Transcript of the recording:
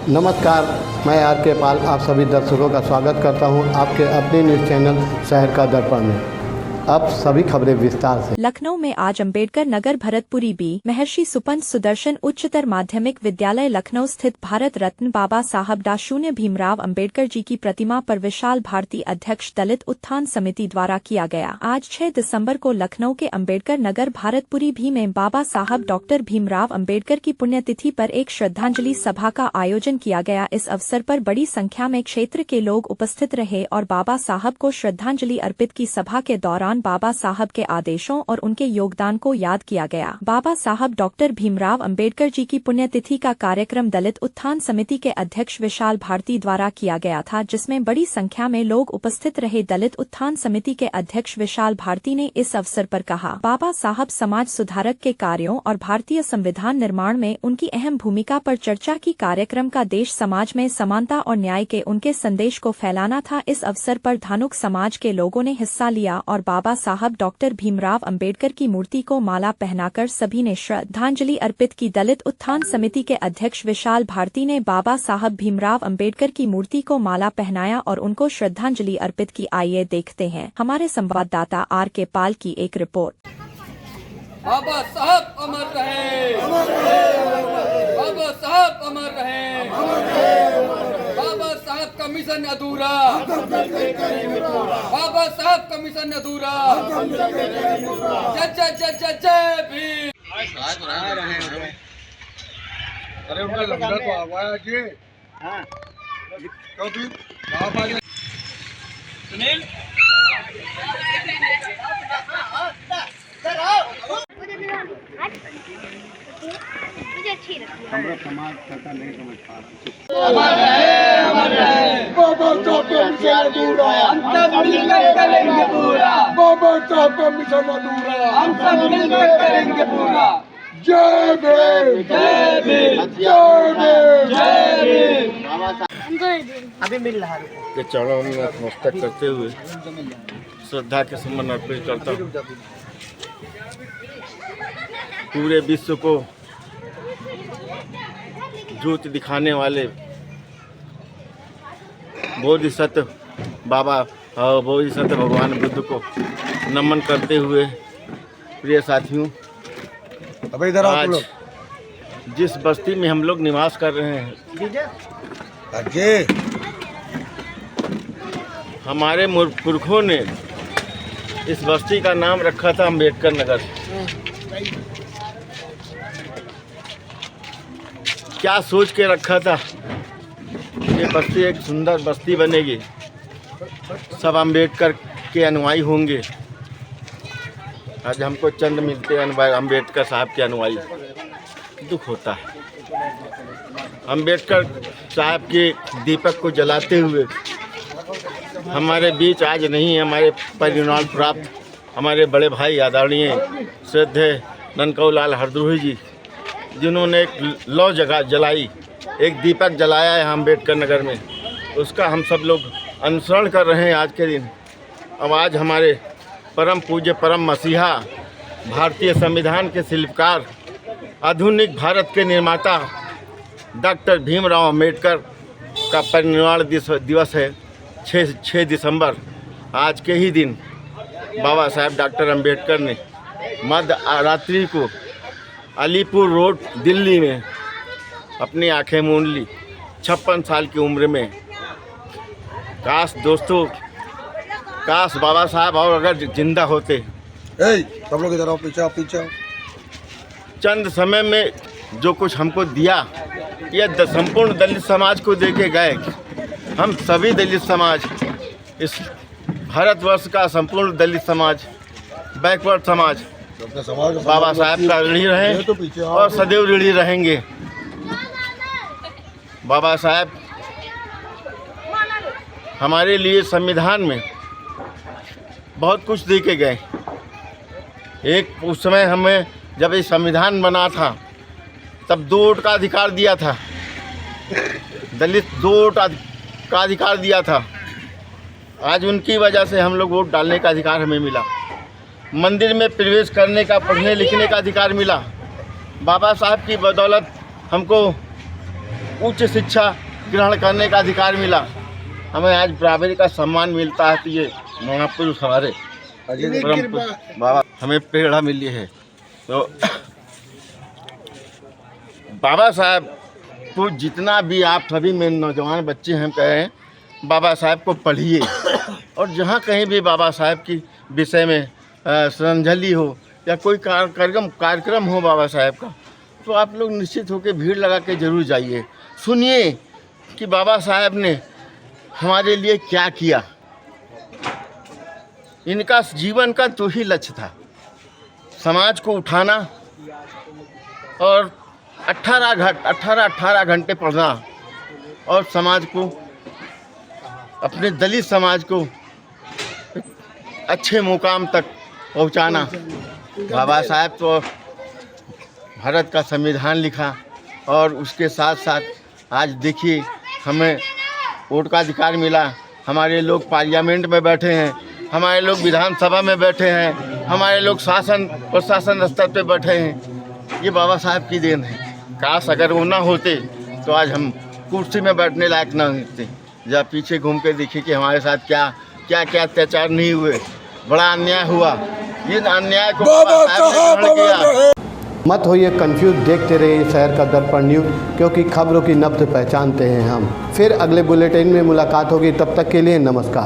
नमस्कार, मैं आर के पाल आप सभी दर्शकों का स्वागत करता हूं आपके अपने न्यूज़ चैनल शहर का दर्पण में। अब सभी खबरें विस्तार से। लखनऊ में आज अंबेडकर नगर भरतपुरी बी महर्षि सुपंत सुदर्शन उच्चतर माध्यमिक विद्यालय लखनऊ स्थित भारत रत्न बाबा साहब डॉ. भीमराव अंबेडकर जी की प्रतिमा पर विशाल भारती अध्यक्ष दलित उत्थान समिति द्वारा किया गया। आज 6 दिसंबर को लखनऊ के अंबेडकर नगर भारतपुरी भी में बाबा साहब डॉ. भीमराव अंबेडकर की पुण्यतिथि पर एक श्रद्धांजलि सभा का आयोजन किया गया। इस अवसर पर बड़ी संख्या में क्षेत्र के लोग उपस्थित रहे और बाबा साहब को श्रद्धांजलि अर्पित की। सभा के दौरान बाबा साहब के आदेशों और उनके योगदान को याद किया गया। बाबा साहब डॉ. भीमराव अंबेडकर जी की पुण्यतिथि का कार्यक्रम दलित उत्थान समिति के अध्यक्ष विशाल भारती द्वारा किया गया था, जिसमें बड़ी संख्या में लोग उपस्थित रहे। दलित उत्थान समिति के अध्यक्ष विशाल भारती ने इस अवसर पर कहा, बाबा साहब समाज सुधारक के कार्यों और भारतीय संविधान निर्माण में उनकी अहम भूमिका पर चर्चा की। कार्यक्रम का देश समाज में समानता और न्याय के उनके संदेश को फैलाना था। इस अवसर पर धानुक समाज के लोगों ने हिस्सा लिया और बाबा साहब डॉ. भीमराव अंबेडकर की मूर्ति को माला पहनाकर सभी ने श्रद्धांजलि अर्पित की। दलित उत्थान समिति के अध्यक्ष विशाल भारती ने बाबा साहब भीमराव अंबेडकर की मूर्ति को माला पहनाया और उनको श्रद्धांजलि अर्पित की। आइए देखते हैं हमारे संवाददाता आर के पाल की एक रिपोर्ट। बाबा साहब अमर रहे, बाबा साहब अमर रहे, बाबा साहब का मिशन अधूरा, बाबा साहब का मिशन अधूरा। जय जय जय जय जय भीम। अरे उनका लंगर तो आवाया जी। हाँ क्योंकि सुनील मुझे अच्छी लगती है। हमारा समाज पता नहीं समझ पा रहा। अमर रहे, अमर रहे। बाबा साहब का मिशन अधूरा, हम सब मिलकर करेंगे पूरा, बाबा साहब का मिशन अधूरा, हम सब मिलकर करेंगे पूरा। जय भीम, जय भीम, जय भीम, जय भीम। अभी मिल रहा है। के चरणों में नतमस्तक करते हुए श्रद्धा के सम्मान अर्पित करता हूँ। पूरे विश्व को ज्योति दिखाने वाले बोधिसत्व बाबा और बोधिसत्व भगवान बुद्ध को नमन करते हुए प्रिय साथियों, अबे इधर आओ आज जिस बस्ती में हम लोग निवास कर रहे हैं, अजय हमारे पुरखों ने इस बस्ती का नाम रखा था अंबेडकर नगर। क्या सोच के रखा था, ये बस्ती एक सुंदर बस्ती बनेगी, सब अंबेडकर के अनुयायी होंगे। आज हमको चंद मिलते हैं अंबेडकर साहब के अनुयायी, दुख होता है। अंबेडकर साहब के दीपक को जलाते हुए हमारे बीच आज नहीं, हमारे परिणाम प्राप्त हमारे बड़े भाई आदरणीय श्रद्धेय ननकौलाल हरद्रोही जी, जिन्होंने एक लौ जगह जलाई, एक दीपक जलाया है अंबेडकर नगर में, उसका हम सब लोग अनुसरण कर रहे हैं आज के दिन। अब आज हमारे परम पूज्य परम मसीहा, भारतीय संविधान के शिल्पकार, आधुनिक भारत के निर्माता डॉक्टर भीमराव अंबेडकर का परिनिर्वाण दिवस है 6 दिसंबर। आज के ही दिन बाबा साहब डॉक्टर अंबेडकर ने मध्य रात्रि को अलीपुर रोड दिल्ली में अपनी आंखें मूंद ली, 56 साल की उम्र में। काश दोस्तों, काश बाबा साहब और अगर जिंदा होते। सब लोग इधर आओ, पीछे आओ, पीछे आओ। चंद समय में जो कुछ हमको दिया, यह संपूर्ण दलित समाज को दे के गए। हम सभी दलित समाज, इस भारतवर्ष का संपूर्ण दलित समाज, बैकवर्ड समाज बाबा साहब का ऋणी रहे और सदैव ऋणी रहेंगे। बाबा साहब हमारे लिए संविधान में बहुत कुछ दे के गए। एक उस समय हमें जब ये संविधान बना था तब 2 वोट का अधिकार दिया था, दलित 2 वोट का अधिकार दिया था। आज उनकी वजह से हम लोग वोट डालने का अधिकार हमें मिला, मंदिर में प्रवेश करने का, पढ़ने लिखने का अधिकार मिला। बाबा साहब की बदौलत हमको उच्च शिक्षा ग्रहण करने का अधिकार मिला, हमें आज बराबरी का सम्मान मिलता है। तो ये महापुरुष हमारे परम बाबा हमें प्रेरणा मिली है। तो बाबा साहब को जितना भी आप सभी में नौजवान बच्चे हम कह रहे हैं, बाबा साहब को पढ़िए और जहाँ कहीं भी बाबा साहब की विषय में श्रद्धांजलि हो या कोई कार्यक्रम हो बाबा साहब का, तो आप लोग निश्चित होकर भीड़ लगा के ज़रूर जाइए, सुनिए कि बाबा साहब ने हमारे लिए क्या किया। इनका जीवन का तो ही लक्ष्य था समाज को उठाना और 18 घंटे पढ़ना और समाज को, अपने दलित समाज को अच्छे मुकाम तक पहुंचाना। बाबा साहब तो भारत का संविधान लिखा और उसके साथ साथ आज देखिए हमें वोट का अधिकार मिला, हमारे लोग पार्लियामेंट में बैठे हैं, हमारे लोग विधानसभा में बैठे हैं, हमारे लोग शासन प्रशासन स्तर पे बैठे हैं। ये बाबा साहब की देन है। काश अगर वो ना होते तो आज हम कुर्सी में बैठने लायक ना होते। जब पीछे घूम के देखिए कि हमारे साथ क्या क्या क्या अत्याचार नहीं हुए, बड़ा अन्याय हुआ। ये अन्याय को बाबा साहब ने ग्रहण किया। मत होइए कंफ्यूज, देखते रहिए शहर का दर्पण न्यूज़, क्योंकि खबरों की नब्ज़ पहचानते हैं हम। फिर अगले बुलेटिन में मुलाकात होगी, तब तक के लिए नमस्कार।